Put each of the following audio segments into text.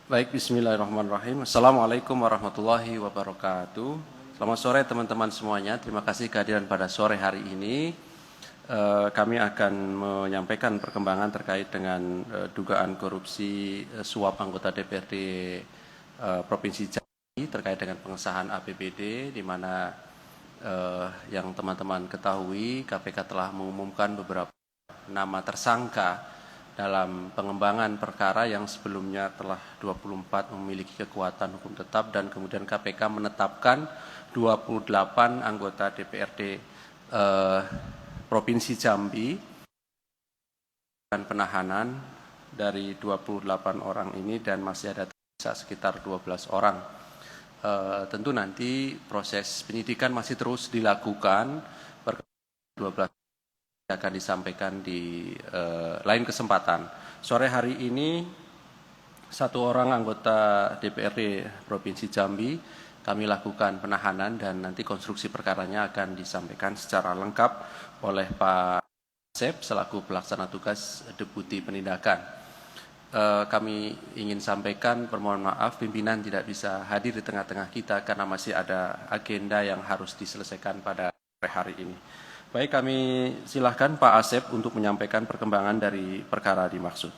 Baik, bismillahirrahmanirrahim. Assalamualaikum warahmatullahi wabarakatuh. Selamat sore teman-teman semuanya. Terima kasih kehadiran pada sore hari ini. Kami akan menyampaikan perkembangan terkait dengan dugaan korupsi suap anggota DPRD Provinsi Jambi terkait dengan pengesahan APBD, di mana yang teman-teman ketahui KPK telah mengumumkan beberapa nama tersangka dalam pengembangan perkara yang sebelumnya telah 24 memiliki kekuatan hukum tetap, dan kemudian KPK menetapkan 28 anggota DPRD Provinsi Jambi dan penahanan dari 28 orang ini, dan masih ada tersisa sekitar 12 orang. Tentu nanti proses penyidikan masih terus dilakukan. 12 akan disampaikan di lain kesempatan. Sore hari ini satu orang anggota DPRD Provinsi Jambi kami lakukan penahanan, dan nanti konstruksi perkaranya akan disampaikan secara lengkap oleh Pak Asep selaku pelaksana tugas Deputi Penindakan. Kami ingin sampaikan permohonan maaf pimpinan tidak bisa hadir di tengah-tengah kita karena masih ada agenda yang harus diselesaikan pada sore hari ini. Baik, kami silahkan Pak Asep untuk menyampaikan perkembangan dari perkara dimaksud.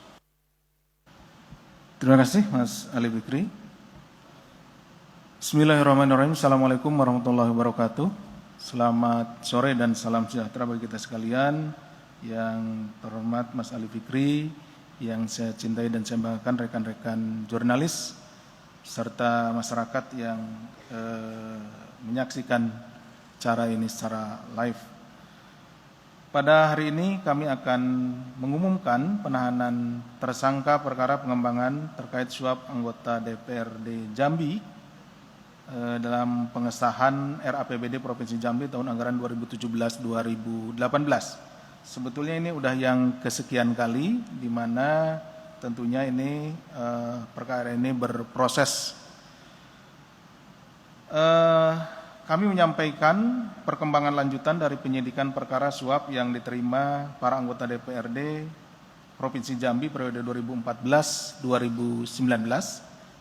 Terima kasih Mas Ali Fikri. Bismillahirrahmanirrahim. Assalamualaikum warahmatullahi wabarakatuh. Selamat sore dan salam sejahtera bagi kita sekalian. Yang terhormat Mas Ali Fikri, yang saya cintai dan saya banggakan rekan-rekan jurnalis serta masyarakat yang menyaksikan acara ini secara live. Pada hari ini kami akan mengumumkan penahanan tersangka perkara pengembangan terkait suap anggota DPRD Jambi dalam pengesahan RAPBD Provinsi Jambi tahun anggaran 2017-2018. Sebetulnya ini udah yang kesekian kali di mana tentunya ini perkara ini berproses. Kami menyampaikan perkembangan lanjutan dari penyidikan perkara suap yang diterima para anggota DPRD Provinsi Jambi periode 2014-2019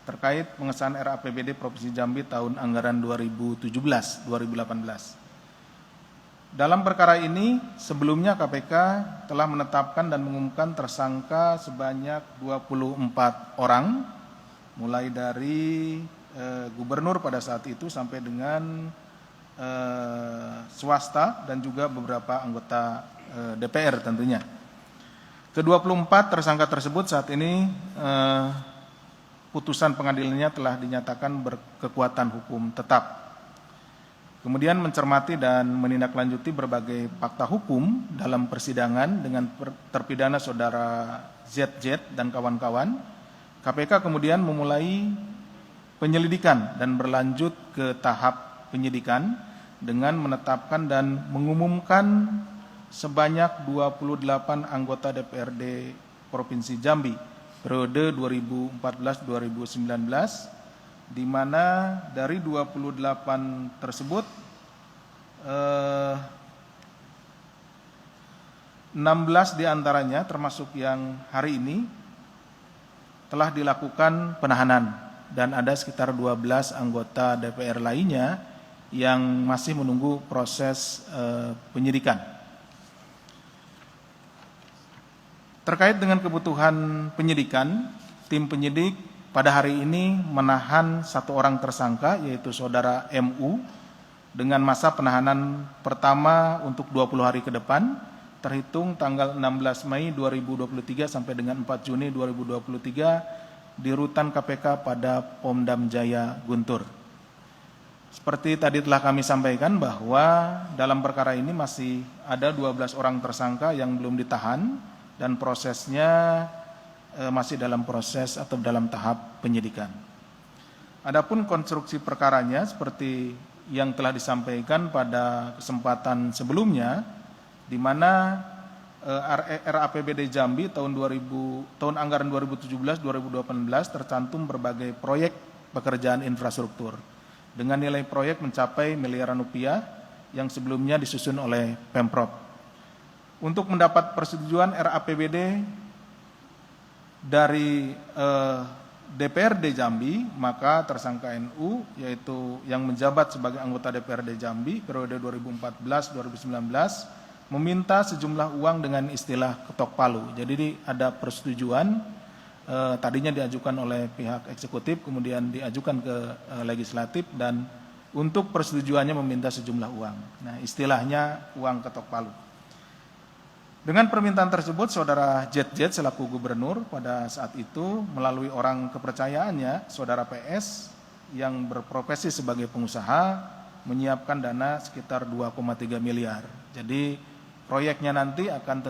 terkait pengesahan RAPBD Provinsi Jambi tahun anggaran 2017-2018. Dalam perkara ini sebelumnya KPK telah menetapkan dan mengumumkan tersangka sebanyak 24 orang, mulai dari gubernur pada saat itu sampai dengan swasta dan juga beberapa anggota DPR tentunya. Ke-24 tersangka tersebut saat ini putusan pengadilannya telah dinyatakan berkekuatan hukum tetap. Kemudian mencermati dan menindaklanjuti berbagai fakta hukum dalam persidangan dengan terpidana saudara ZZ dan kawan-kawan, KPK kemudian memulai penyelidikan dan berlanjut ke tahap penyidikan dengan menetapkan dan mengumumkan sebanyak 28 anggota DPRD Provinsi Jambi periode 2014-2019, di mana dari 28 tersebut 16 diantaranya termasuk yang hari ini telah dilakukan penahanan, dan ada sekitar 12 anggota DPR lainnya yang masih menunggu proses penyidikan. Terkait dengan kebutuhan penyidikan, tim penyidik pada hari ini menahan satu orang tersangka, yaitu saudara MU, dengan masa penahanan pertama untuk 20 hari ke depan, terhitung tanggal 16 Mei 2023 sampai dengan 4 Juni 2023 di rutan KPK pada Pondam Jaya, Guntur. Seperti tadi telah kami sampaikan bahwa dalam perkara ini masih ada 12 orang tersangka yang belum ditahan dan prosesnya masih dalam proses atau dalam tahap penyidikan. Adapun konstruksi perkaranya seperti yang telah disampaikan pada kesempatan sebelumnya, di mana RAPBD Jambi tahun anggaran 2017-2018 tercantum berbagai proyek pekerjaan infrastruktur dengan nilai proyek mencapai miliaran rupiah yang sebelumnya disusun oleh Pemprov. Untuk mendapat persetujuan RAPBD dari DPRD Jambi, maka tersangka NU yaitu yang menjabat sebagai anggota DPRD Jambi periode 2014-2019 meminta sejumlah uang dengan istilah ketok palu. Jadi ada persetujuan, tadinya diajukan oleh pihak eksekutif, kemudian diajukan ke legislatif, dan untuk persetujuannya meminta sejumlah uang. Nah, istilahnya uang ketok palu. Dengan permintaan tersebut, Saudara JZ selaku gubernur pada saat itu melalui orang kepercayaannya, Saudara PS yang berprofesi sebagai pengusaha menyiapkan dana sekitar 2,3 miliar. Jadi proyeknya nanti akan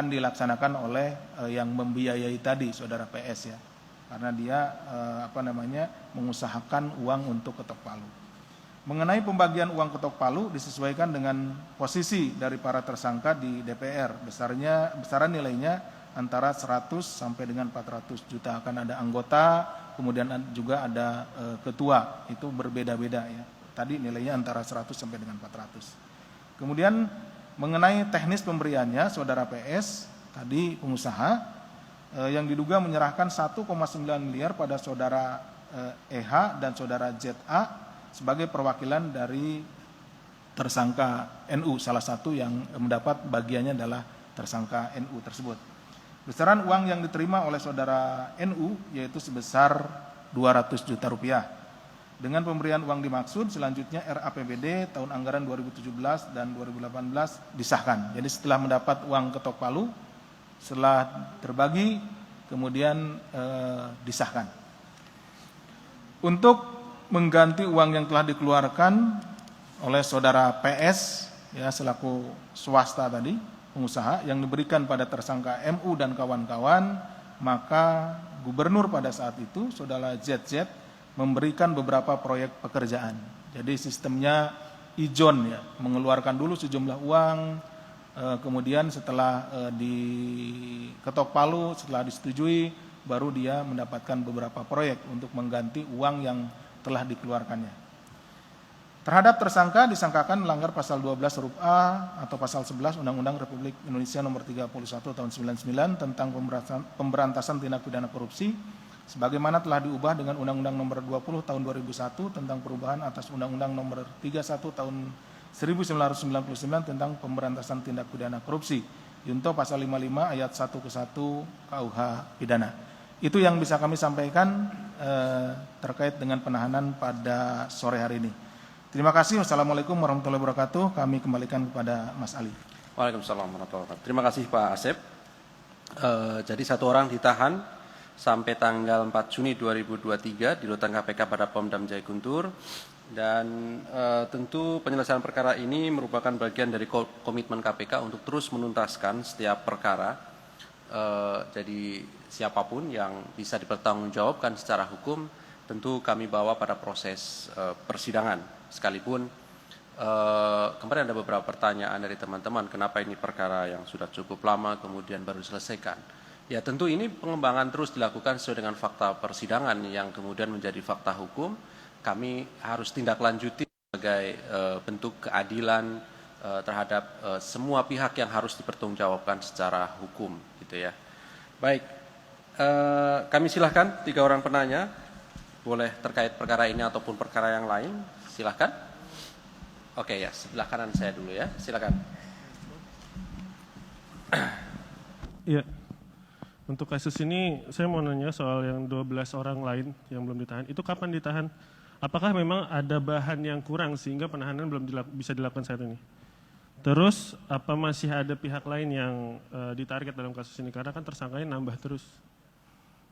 dilaksanakan oleh yang membiayai tadi, Saudara PS ya, karena dia mengusahakan uang untuk ketok palu. Mengenai pembagian uang ketok palu disesuaikan dengan posisi dari para tersangka di DPR. Besaran nilainya antara 100 sampai dengan 400 juta. Akan ada anggota, kemudian juga ada ketua. Itu berbeda-beda ya. Tadi nilainya antara 100 sampai dengan 400. Kemudian mengenai teknis pemberiannya, Saudara PS tadi pengusaha yang diduga menyerahkan 1,9 miliar pada Saudara EH dan Saudara ZA sebagai perwakilan dari tersangka NU, salah satu yang mendapat bagiannya adalah tersangka NU tersebut. Besaran uang yang diterima oleh Saudara NU yaitu sebesar 200 juta rupiah. Dengan pemberian uang dimaksud, selanjutnya RAPBD tahun anggaran 2017 dan 2018 disahkan. Jadi setelah mendapat uang ketok palu, setelah terbagi, kemudian disahkan. Untuk mengganti uang yang telah dikeluarkan oleh Saudara PS ya selaku swasta tadi, pengusaha yang diberikan pada tersangka MU dan kawan-kawan, maka gubernur pada saat itu Saudara ZZ memberikan beberapa proyek pekerjaan. Jadi sistemnya ijon ya, mengeluarkan dulu sejumlah uang, kemudian setelah diketok palu, setelah disetujui, baru dia mendapatkan beberapa proyek untuk mengganti uang yang telah dikeluarkannya. Terhadap tersangka disangkakan melanggar pasal 12 huruf A atau pasal 11 Undang-Undang Republik Indonesia nomor 31 tahun 99 tentang pemberantasan tindak pidana korupsi sebagaimana telah diubah dengan Undang-Undang nomor 20 tahun 2001 tentang perubahan atas Undang-Undang nomor 31 tahun 1999 tentang pemberantasan tindak pidana korupsi. Junto pasal 55 ayat 1 ke 1 KUH pidana. Itu yang bisa kami sampaikan terkait dengan penahanan pada sore hari ini. Terima kasih. Wassalamualaikum warahmatullahi wabarakatuh. Kami kembalikan kepada Mas Ali. Waalaikumsalam warahmatullahi wabarakatuh. Terima kasih Pak Asep. Jadi satu orang ditahan sampai tanggal 4 Juni 2023 di rutan KPK pada Pom Dam Jaya Guntur. Dan tentu penyelesaian perkara ini merupakan bagian dari komitmen KPK untuk terus menuntaskan setiap perkara. Jadi siapapun yang bisa dipertanggungjawabkan secara hukum tentu kami bawa pada proses persidangan. Sekalipun kemarin ada beberapa pertanyaan dari teman-teman kenapa ini perkara yang sudah cukup lama kemudian baru diselesaikan. Ya tentu ini pengembangan terus dilakukan sesuai dengan fakta persidangan yang kemudian menjadi fakta hukum. Kami harus tindak lanjuti sebagai bentuk keadilan terhadap semua pihak yang harus dipertanggungjawabkan secara hukum gitu ya. Baik, kami silahkan 3 orang penanya, boleh terkait perkara ini ataupun perkara yang lain, silahkan. Oke ya, sebelah kanan saya dulu ya, silakan. Iya, untuk kasus ini saya mau nanya soal yang 12 orang lain yang belum ditahan, itu kapan ditahan? Apakah memang ada bahan yang kurang sehingga penahanan belum bisa dilakukan saat ini? Terus apa masih ada pihak lain yang ditarget dalam kasus ini? Karena kan tersangkanya nambah terus.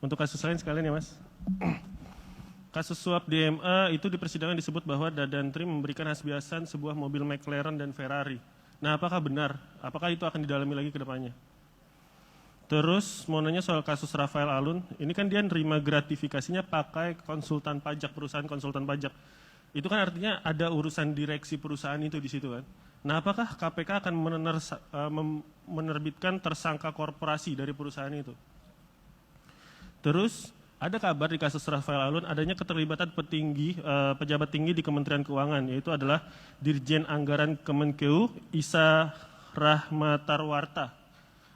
Untuk kasus lain sekalian ya Mas. Kasus suap DMA itu di persidangan disebut bahwa Dadan Tri memberikan Hasbiasan sebuah mobil McLaren dan Ferrari. Nah apakah benar? Apakah itu akan didalami lagi ke depannya? Terus mau nanya soal kasus Rafael Alun. Ini kan dia nerima gratifikasinya pakai konsultan pajak, perusahaan konsultan pajak. Itu kan artinya ada urusan direksi perusahaan itu di situ kan. Nah, apakah KPK akan menerbitkan tersangka korporasi dari perusahaan itu? Terus, ada kabar di kasus Rafael Alun adanya keterlibatan pejabat tinggi di Kementerian Keuangan, yaitu adalah Dirjen Anggaran Kemenkeu Isa Rahmatarwarta.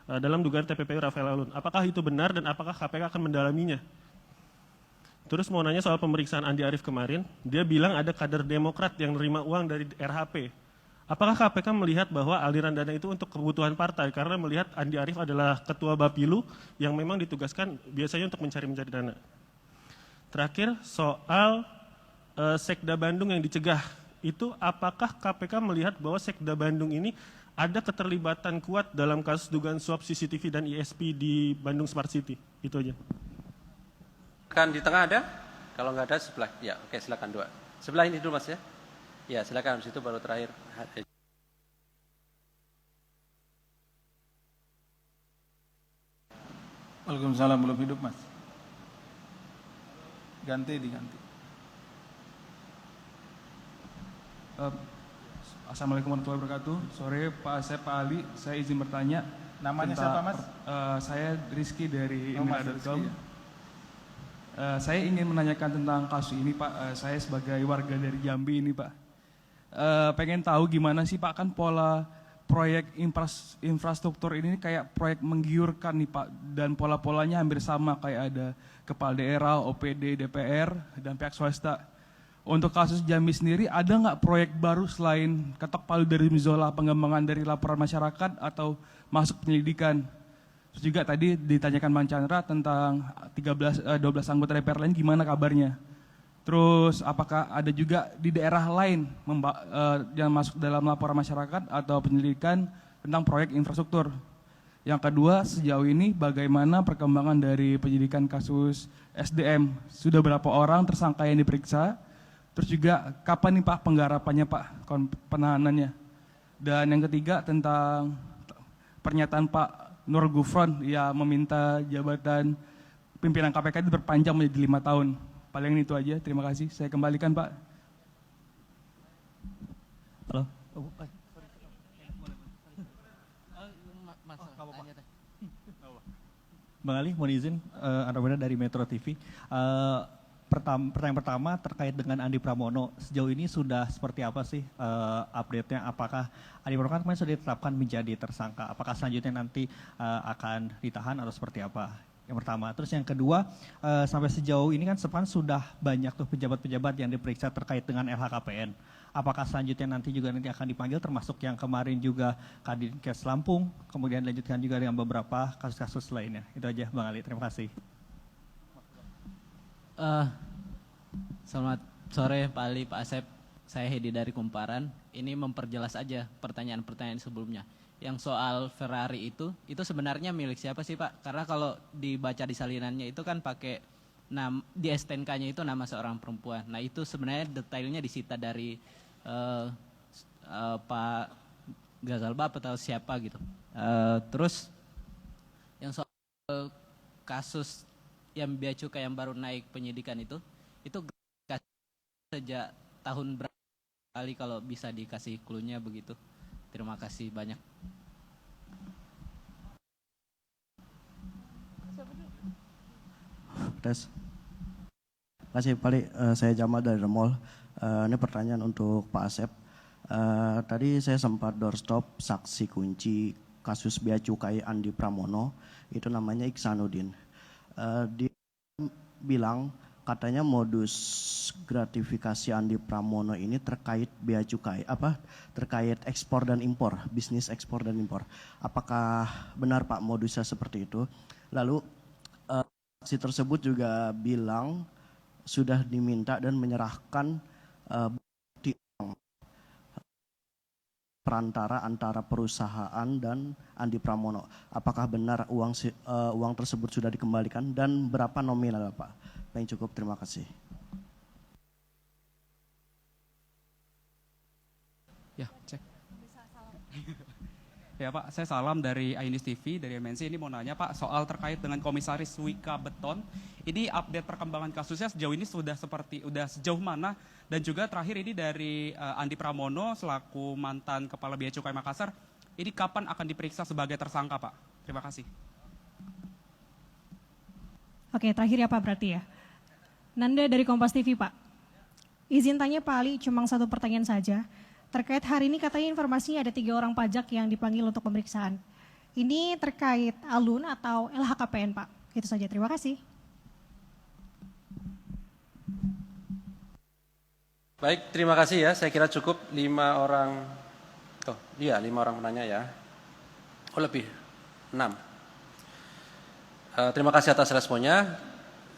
dalam dugaan TPPU Rafael Alun. Apakah itu benar dan apakah KPK akan mendalaminya? Terus mau nanya soal pemeriksaan Andi Arief kemarin, dia bilang ada kader Demokrat yang nerima uang dari RHP. Apakah KPK melihat bahwa aliran dana itu untuk kebutuhan partai karena melihat Andi Arief adalah ketua Bapilu yang memang ditugaskan biasanya untuk mencari dana? Terakhir soal Sekda Bandung yang dicegah, itu apakah KPK melihat bahwa Sekda Bandung ini ada keterlibatan kuat dalam kasus dugaan suap CCTV dan ISP di Bandung Smart City? Itu aja. Kan di tengah ada? Kalau nggak ada sebelah. Ya, oke, silakan dua. Sebelah ini dulu Mas ya. Ya, silakan, habis itu baru terakhir. Waalaikumsalam, belum hidup Mas. Diganti. Assalamualaikum warahmatullahi wabarakatuh. Sore Pak Asep, Pak Ali, saya izin bertanya. Namanya siapa Mas? Saya Rizky dari Mas Emira.com. Rizky, ya. Saya ingin menanyakan tentang kasus ini Pak. Saya sebagai warga dari Jambi ini Pak. Pengen tahu gimana sih Pak, kan pola proyek infrastruktur ini kayak proyek menggiurkan nih Pak. Dan pola-polanya hampir sama, kayak ada kepala daerah, OPD, DPR, dan pihak swasta. Untuk kasus Jambi sendiri, ada nggak proyek baru selain ketok palu dari Mizola, pengembangan dari laporan masyarakat atau masuk penyelidikan? Terus juga tadi ditanyakan Bang Chandra tentang 12 anggota DPR lain, gimana kabarnya? Terus apakah ada juga di daerah lain yang masuk dalam laporan masyarakat atau penyelidikan tentang proyek infrastruktur? Yang kedua, sejauh ini bagaimana perkembangan dari penyidikan kasus SDM? Sudah berapa orang tersangka yang diperiksa? Terus juga kapan nih Pak penggarapannya Pak, penahanannya? Dan yang ketiga tentang pernyataan Pak Nur Gufron yang meminta jabatan pimpinan KPK itu berpanjang menjadi 5 tahun. Paling itu aja, terima kasih. Saya kembalikan Pak. Halo. Bang Ali, mohon izin, Anda dari Metro TV. Pertanyaan pertama terkait dengan Andi Pramono, sejauh ini sudah seperti apa sih update-nya? Apakah Andi Pramono kemarin sudah ditetapkan menjadi tersangka? Apakah selanjutnya nanti akan ditahan atau seperti apa? Yang pertama. Terus yang kedua, sampai sejauh ini kan sepan sudah banyak tuh pejabat-pejabat yang diperiksa terkait dengan LHKPN. Apakah selanjutnya nanti juga akan dipanggil, termasuk yang kemarin juga Kadinkes Lampung, kemudian lanjutkan juga dengan beberapa kasus-kasus lainnya? Itu aja Bang Ali, terima kasih. Selamat sore Pak Ali, Pak Asep. Saya Hedi dari Kumparan. Ini memperjelas aja pertanyaan-pertanyaan sebelumnya. Yang soal Ferrari itu sebenarnya milik siapa sih Pak? Karena kalau dibaca di salinannya itu kan pakai di STNK-nya itu nama seorang perempuan. Nah itu sebenarnya detailnya disita dari Pak Gazalbab atau siapa gitu. Terus yang soal kasus yang Bea Cukai yang baru naik penyidikan itu sejak tahun berapa kali, kalau bisa dikasih clue-nya begitu. Terima kasih banyak. Tes. Terima kasih Pak Ali, saya Jamal dari Remol. Ini pertanyaan untuk Pak Asep. Tadi saya sempat doorstop saksi kunci kasus Bea Cukai Andi Pramono, itu namanya Iksanuddin. Dia bilang katanya modus gratifikasi Andi Pramono ini terkait Bea Cukai, terkait ekspor dan impor, bisnis ekspor dan impor. Apakah benar Pak modusnya seperti itu? Lalu saksi tersebut juga bilang sudah diminta dan menyerahkan bukti perantara antara perusahaan dan Andi Pramono. Apakah benar uang tersebut sudah dikembalikan dan berapa nominal Pak? Yang cukup, terima kasih. Ya, cek. Ya Pak, saya Salam dari Ainis TV, dari MNC. Ini mau nanya Pak, soal terkait dengan Komisaris Wika Beton. Ini update perkembangan kasusnya sejauh ini sudah sejauh mana? Dan juga terakhir ini dari Andi Pramono selaku mantan Kepala Bea Cukai Makassar. Ini kapan akan diperiksa sebagai tersangka Pak? Terima kasih. Oke, terakhir ya Pak berarti ya. Nanda dari Kompas TV Pak. Izin tanya Pak Ali, cuma satu pertanyaan saja. Terkait hari ini katanya informasinya ada 3 orang pajak yang dipanggil untuk pemeriksaan. Ini terkait alun atau LHKPN Pak. Itu saja, terima kasih. Baik, terima kasih ya. Saya kira cukup 5 orang. Oh iya, 5 orang penanya ya. Oh lebih, 6. Terima kasih atas responnya.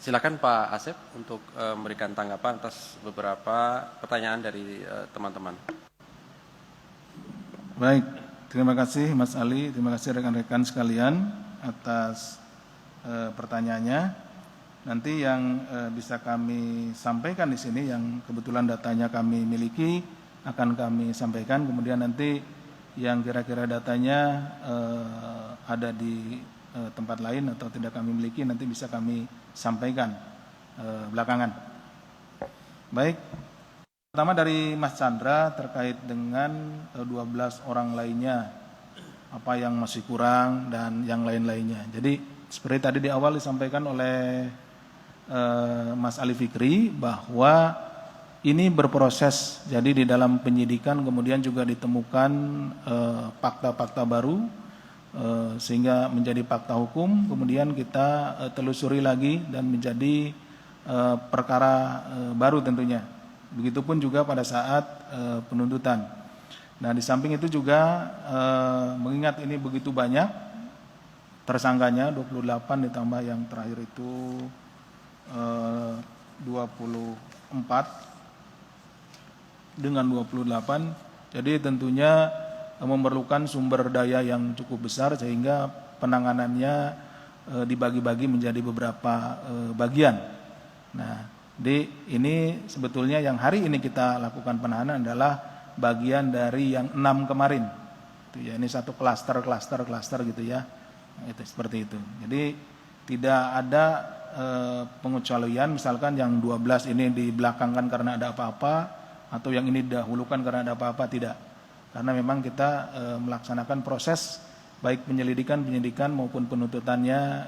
Silakan Pak Asep untuk memberikan tanggapan atas beberapa pertanyaan dari teman-teman. Baik, terima kasih Mas Ali, terima kasih rekan-rekan sekalian atas pertanyaannya. Nanti yang bisa kami sampaikan di sini yang kebetulan datanya kami miliki akan kami sampaikan. Kemudian nanti yang kira-kira datanya ada di tempat lain atau tidak kami miliki nanti bisa kami sampaikan belakangan. Baik, pertama dari Mas Chandra terkait dengan 12 orang lainnya, apa yang masih kurang dan yang lain-lainnya. Jadi seperti tadi di awal disampaikan oleh Mas Ali Fikri bahwa ini berproses. Jadi di dalam penyidikan kemudian juga ditemukan fakta-fakta baru sehingga menjadi fakta hukum. Kemudian kita telusuri lagi dan menjadi perkara baru tentunya. Begitupun juga pada saat penuntutan. Nah di samping itu juga mengingat ini begitu banyak tersangkanya 28 ditambah yang terakhir itu 24 dengan 28, jadi tentunya memerlukan sumber daya yang cukup besar sehingga penanganannya dibagi-bagi menjadi beberapa bagian. Nah, ini sebetulnya yang hari ini kita lakukan penahanan adalah bagian dari yang 6 kemarin. Itu ya, ini satu klaster gitu ya. Itu seperti itu. Jadi tidak ada pengecualian misalkan yang 12 ini dibelakangkan karena ada apa-apa atau yang ini didahulukan karena ada apa-apa, tidak. Karena memang kita melaksanakan proses baik penyidikan maupun penuntutannya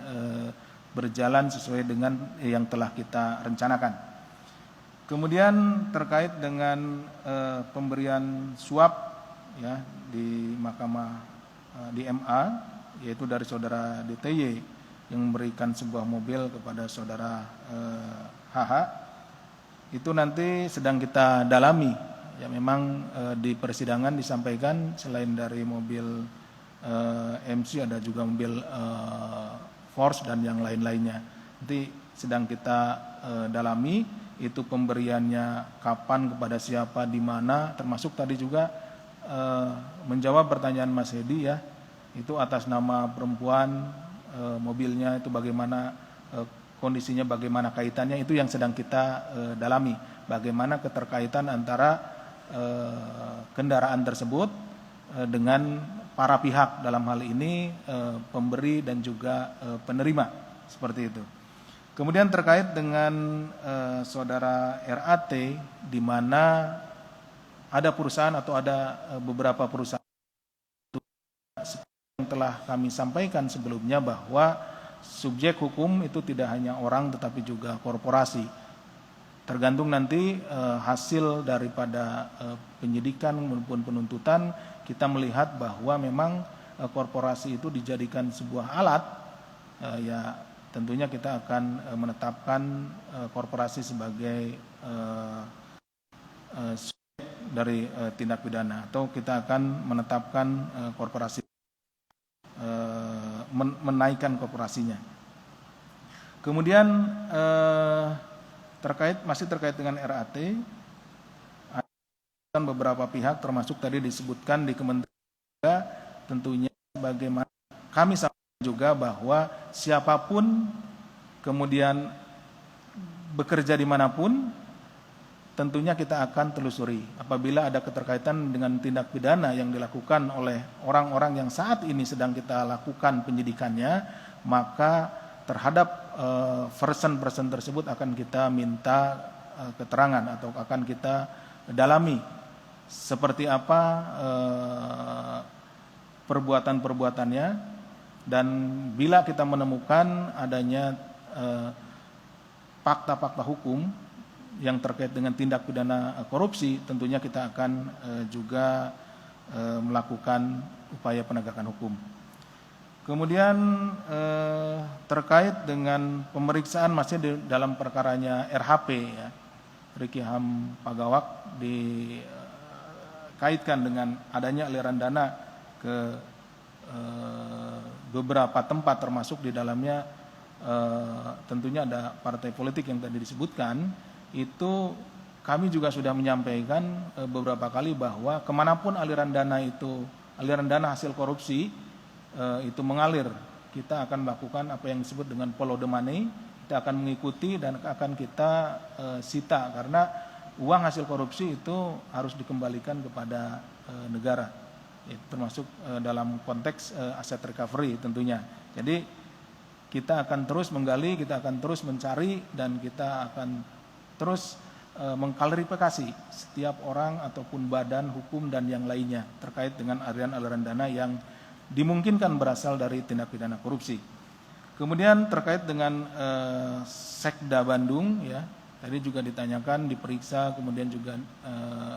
berjalan sesuai dengan yang telah kita rencanakan. Kemudian terkait dengan pemberian suap ya di Mahkamah di MA, yaitu dari saudara DTY yang memberikan sebuah mobil kepada saudara HH, itu nanti sedang kita dalami. Ya memang di persidangan disampaikan selain dari mobil MC ada juga mobil Force dan yang lain-lainnya. Nanti sedang kita dalami itu pemberiannya kapan, kepada siapa, di mana, termasuk tadi juga menjawab pertanyaan Mas Hedi ya, itu atas nama perempuan, mobilnya itu bagaimana kondisinya, bagaimana kaitannya, itu yang sedang kita dalami. Bagaimana keterkaitan antara kendaraan tersebut dengan para pihak, dalam hal ini pemberi dan juga penerima, seperti itu. Kemudian terkait dengan saudara RAT, di mana ada perusahaan atau ada beberapa perusahaan yang telah kami sampaikan sebelumnya bahwa subjek hukum itu tidak hanya orang tetapi juga korporasi. Tergantung nanti hasil daripada penyidikan maupun penuntutan, kita melihat bahwa memang korporasi itu dijadikan sebuah alat, ya tentunya kita akan menetapkan korporasi sebagai subjek dari tindak pidana, atau kita akan menetapkan korporasi menaikkan korporasinya. Kemudian masih terkait dengan RAT, ada beberapa pihak termasuk tadi disebutkan di Kementerian, tentunya bagaimana kami sampaikan juga bahwa siapapun kemudian bekerja dimanapun, tentunya kita akan telusuri. Apabila ada keterkaitan dengan tindak pidana yang dilakukan oleh orang-orang yang saat ini sedang kita lakukan penyidikannya, maka terhadap person tersebut akan kita minta keterangan atau akan kita dalami seperti apa perbuatan-perbuatannya, dan bila kita menemukan adanya fakta-fakta hukum yang terkait dengan tindak pidana korupsi, tentunya kita akan juga melakukan upaya penegakan hukum. Kemudian terkait dengan pemeriksaan masih dalam perkaranya RHP ya, Riki Ham Pagawak dikaitkan dengan adanya aliran dana ke beberapa tempat, termasuk di dalamnya tentunya ada partai politik yang tadi disebutkan. Itu kami juga sudah menyampaikan beberapa kali bahwa kemanapun aliran dana hasil korupsi itu mengalir, kita akan melakukan apa yang disebut dengan follow the money. Kita akan mengikuti dan akan kita sita, karena uang hasil korupsi itu harus dikembalikan kepada negara, termasuk dalam konteks aset recovery tentunya. Jadi kita akan terus menggali, kita akan terus mencari, dan kita akan terus mengklarifikasi setiap orang ataupun badan hukum dan yang lainnya terkait dengan aliran dana yang dimungkinkan berasal dari tindak pidana korupsi. Kemudian terkait dengan Sekda Bandung ya, tadi juga ditanyakan, diperiksa, kemudian juga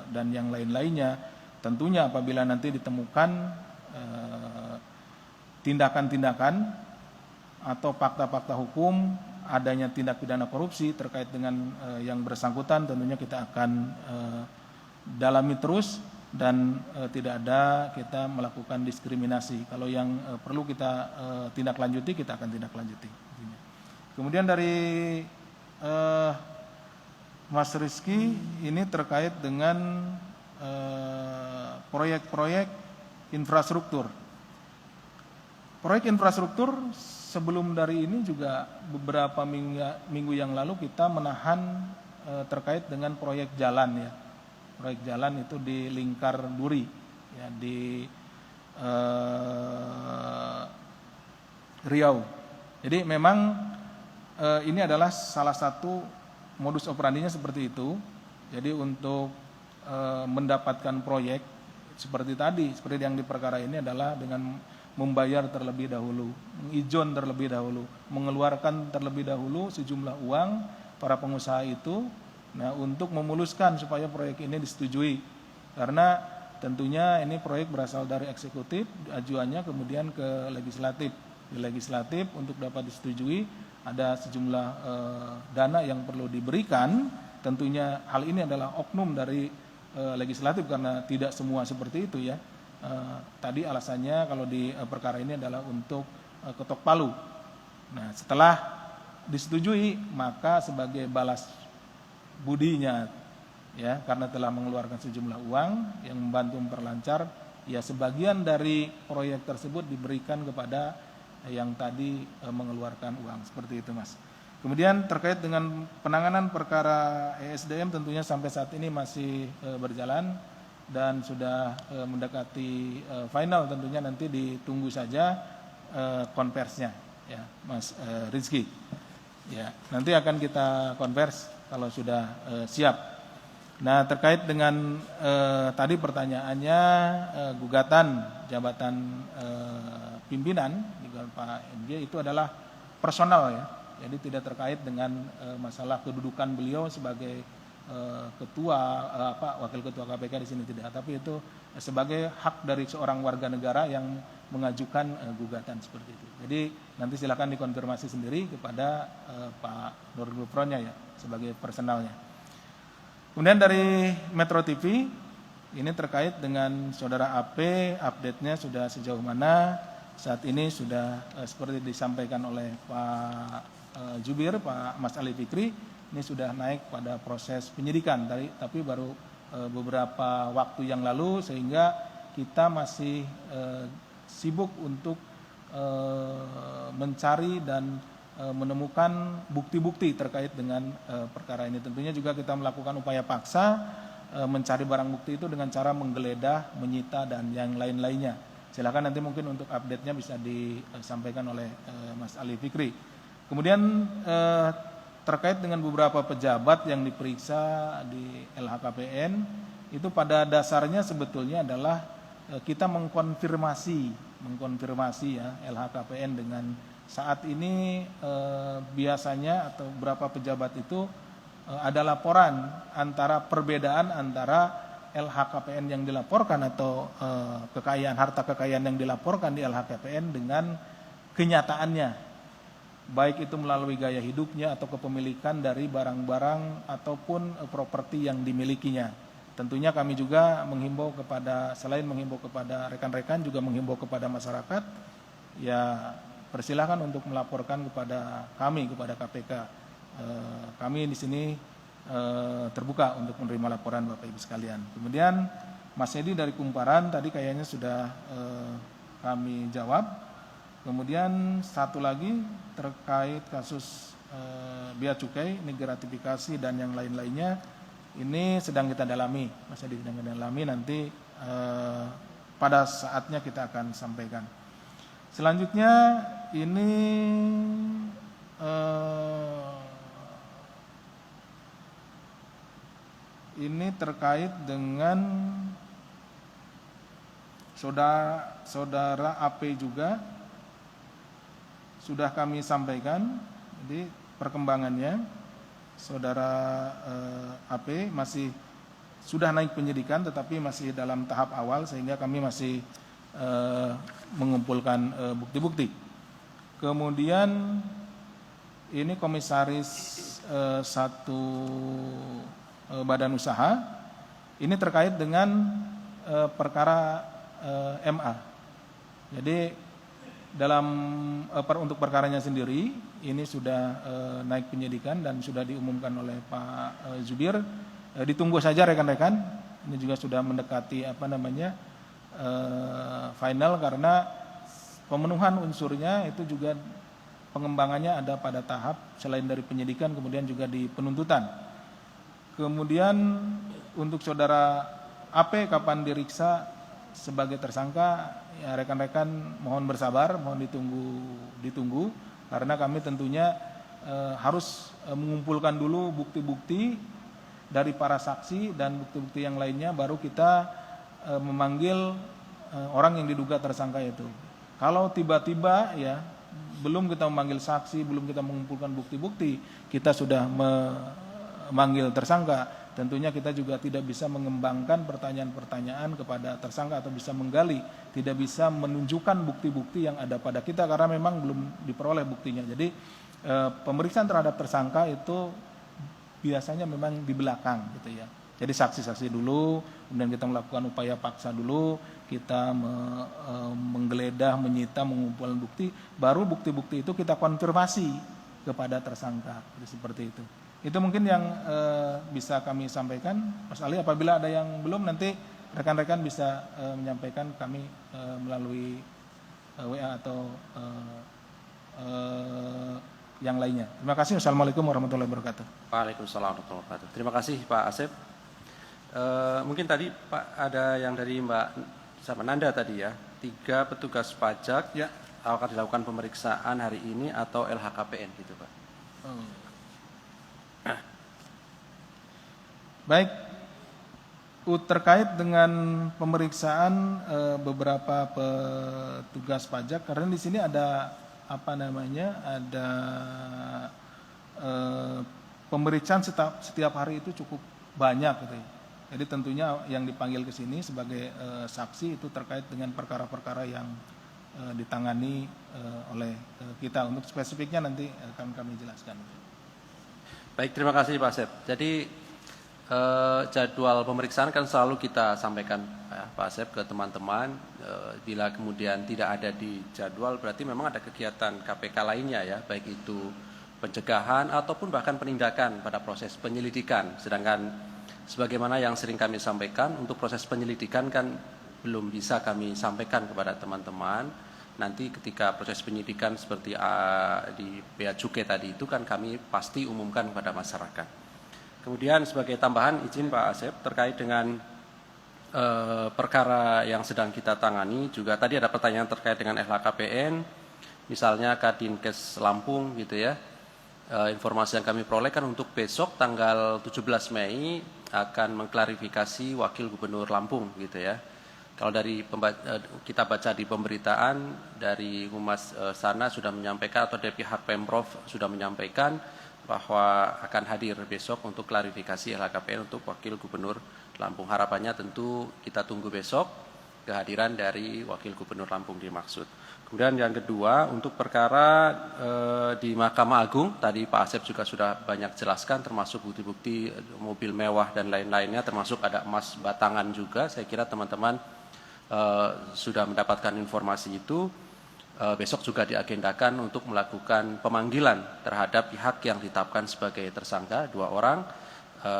dan yang lain-lainnya. Tentunya apabila nanti ditemukan tindakan-tindakan atau fakta-fakta hukum adanya tindak pidana korupsi terkait dengan yang bersangkutan, tentunya kita akan dalami terus, dan tidak ada kita melakukan diskriminasi. Kalau yang perlu kita tindak lanjuti, kita akan tindak lanjuti. Kemudian dari Mas Rizky, ini terkait dengan proyek-proyek infrastruktur. Proyek infrastruktur sebelum dari ini juga beberapa minggu yang lalu kita menahan terkait dengan proyek jalan ya. Proyek jalan itu di Lingkar Duri ya, di Riau. Jadi memang ini adalah salah satu modus operandinya seperti itu. Jadi untuk mendapatkan proyek seperti tadi, seperti yang di perkara ini adalah dengan membayar terlebih dahulu, mengijon terlebih dahulu, mengeluarkan terlebih dahulu sejumlah uang para pengusaha itu. Nah, untuk memuluskan supaya proyek ini disetujui, karena tentunya ini proyek berasal dari eksekutif, ajuannya kemudian ke legislatif. Di legislatif untuk dapat disetujui ada sejumlah dana yang perlu diberikan. Tentunya hal ini adalah oknum dari legislatif, karena tidak semua seperti itu ya. Tadi alasannya kalau di perkara ini adalah untuk ketok palu. Nah, setelah disetujui, maka sebagai balas budinya ya, karena telah mengeluarkan sejumlah uang yang membantu memperlancar, ya sebagian dari proyek tersebut diberikan kepada yang tadi mengeluarkan uang, seperti itu Mas. Kemudian terkait dengan penanganan perkara ESDM, tentunya sampai saat ini masih berjalan dan sudah mendekati final. Tentunya nanti ditunggu saja konversinya ya Mas Rizky ya, nanti akan kita konvers kalau sudah siap. Nah, terkait dengan tadi pertanyaannya gugatan jabatan pimpinan juga Pak MJ, itu adalah personal ya, jadi tidak terkait dengan masalah kedudukan beliau sebagai wakil ketua KPK di sini, tidak, tapi itu sebagai hak dari seorang warga negara yang mengajukan gugatan seperti itu. Jadi nanti silakan dikonfirmasi sendiri kepada Pak Nurul Gufronnya ya, sebagai personalnya. Kemudian dari Metro TV, ini terkait dengan saudara AP, update-nya sudah sejauh mana. Saat ini sudah seperti disampaikan oleh Pak Jubir, Pak Mas Ali Fikri, ini sudah naik pada proses penyidikan tapi baru beberapa waktu yang lalu, sehingga kita masih sibuk untuk mencari dan menemukan bukti-bukti terkait dengan perkara ini. Tentunya juga kita melakukan upaya paksa mencari barang bukti itu dengan cara menggeledah, menyita, dan yang lain-lainnya. Silakan nanti mungkin untuk update-nya bisa disampaikan oleh Mas Ali Fikri. Kemudian terkait dengan beberapa pejabat yang diperiksa di LHKPN, itu pada dasarnya sebetulnya adalah kita mengkonfirmasi ya LHKPN dengan saat ini biasanya atau beberapa pejabat itu ada laporan perbedaan antara LHKPN yang dilaporkan atau harta kekayaan yang dilaporkan di LHKPN dengan kenyataannya, baik itu melalui gaya hidupnya atau kepemilikan dari barang-barang ataupun properti yang dimilikinya. Tentunya kami juga menghimbau kepada, selain menghimbau kepada rekan-rekan, juga menghimbau kepada masyarakat, ya persilahkan untuk melaporkan kepada kami, kepada KPK. Kami di sini terbuka untuk menerima laporan Bapak Ibu sekalian. Kemudian Mas Edi dari Kumparan tadi kayaknya sudah kami jawab. Kemudian satu lagi terkait kasus bea cukai, ini gratifikasi dan yang lain-lainnya, ini sedang kita dalami, Mas Edi sedang kita dalami, nanti pada saatnya kita akan sampaikan. Selanjutnya ini terkait dengan saudara AP juga sudah kami sampaikan. Jadi perkembangannya saudara AP masih sudah naik penyidikan tetapi masih dalam tahap awal sehingga kami masih mengumpulkan bukti-bukti. Kemudian ini komisaris satu badan usaha, ini terkait dengan perkara MA. Jadi dalam untuk perkaranya sendiri ini sudah naik penyidikan dan sudah diumumkan oleh Pak Zubir. Ditunggu saja rekan-rekan, ini juga sudah mendekati final karena pemenuhan unsurnya itu juga pengembangannya ada pada tahap selain dari penyidikan kemudian juga di penuntutan. Kemudian untuk saudara AP kapan diriksa sebagai tersangka, ya rekan-rekan mohon bersabar, mohon ditunggu karena kami tentunya harus mengumpulkan dulu bukti-bukti dari para saksi dan bukti-bukti yang lainnya baru kita memanggil orang yang diduga tersangka itu. Kalau tiba-tiba ya belum kita memanggil saksi, belum kita mengumpulkan bukti-bukti, kita sudah memanggil tersangka, tentunya kita juga tidak bisa mengembangkan pertanyaan-pertanyaan kepada tersangka atau bisa menggali, tidak bisa menunjukkan bukti-bukti yang ada pada kita karena memang belum diperoleh buktinya. Jadi pemeriksaan terhadap tersangka itu biasanya memang di belakang gitu ya. Jadi saksi-saksi dulu, kemudian kita melakukan upaya paksa dulu, kita menggeledah, menyita, mengumpulkan bukti, baru bukti-bukti itu kita konfirmasi kepada tersangka, seperti itu. Itu mungkin yang bisa kami sampaikan, Mas Ali. Apabila ada yang belum, nanti rekan-rekan bisa menyampaikan kami melalui WA atau yang lainnya. Terima kasih. Wassalamualaikum warahmatullahi wabarakatuh. Waalaikumsalam warahmatullahi wabarakatuh. Terima kasih Pak Asep. Mungkin tadi Pak ada yang dari Mbak sama Nanda tadi ya, 3 petugas pajak ya akan dilakukan pemeriksaan hari ini atau LHKPN gitu Pak. Baik, terkait dengan pemeriksaan beberapa petugas pajak, karena di sini ada ada pemeriksaan setiap hari itu cukup banyak gitu ya. Jadi tentunya yang dipanggil ke sini sebagai saksi itu terkait dengan perkara-perkara yang ditangani oleh kita. Untuk spesifiknya nanti akan kami jelaskan. Baik, terima kasih Pak Asep. Jadi jadwal pemeriksaan kan selalu kita sampaikan ya, Pak Asep ke teman-teman. Bila kemudian tidak ada di jadwal berarti memang ada kegiatan KPK lainnya ya, baik itu pencegahan ataupun bahkan penindakan pada proses penyelidikan. Sedangkan sebagaimana yang sering kami sampaikan, untuk proses penyelidikan kan belum bisa kami sampaikan kepada teman-teman. Nanti ketika proses penyidikan seperti di bea cukai tadi itu kan kami pasti umumkan kepada masyarakat. Kemudian sebagai tambahan izin Pak Asep terkait dengan perkara yang sedang kita tangani juga tadi ada pertanyaan terkait dengan LHKPN, misalnya Kadinkes Lampung gitu ya. Informasi yang kami peroleh kan untuk besok tanggal 17 Mei akan mengklarifikasi Wakil Gubernur Lampung gitu ya. Kalau dari kita baca di pemberitaan dari Humas sana sudah menyampaikan atau dari pihak Pemprov sudah menyampaikan bahwa akan hadir besok untuk klarifikasi LHKPN untuk Wakil Gubernur Lampung. Harapannya tentu kita tunggu besok kehadiran dari Wakil Gubernur Lampung dimaksud. Kemudian yang kedua, untuk perkara di Mahkamah Agung, tadi Pak Asep juga sudah banyak jelaskan, termasuk bukti-bukti mobil mewah dan lain-lainnya, termasuk ada emas batangan juga. Saya kira teman-teman sudah mendapatkan informasi itu. Besok juga diagendakan untuk melakukan pemanggilan terhadap pihak yang ditetapkan sebagai tersangka, 2 orang,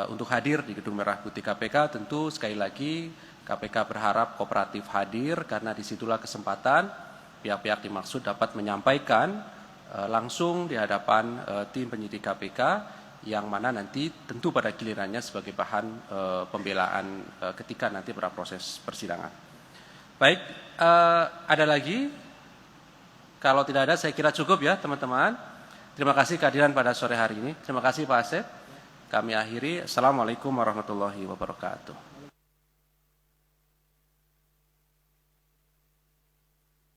untuk hadir di Gedung Merah Putih KPK. Tentu sekali lagi KPK berharap kooperatif hadir, karena disitulah kesempatan pihak-pihak dimaksud dapat menyampaikan langsung di hadapan tim penyidik KPK, yang mana nanti tentu pada gilirannya sebagai bahan pembelaan ketika nanti berproses persidangan. Baik, ada lagi? Kalau tidak ada, saya kira cukup ya teman-teman. Terima kasih kehadiran pada sore hari ini. Terima kasih Pak Asep. Kami akhiri. Assalamualaikum warahmatullahi wabarakatuh.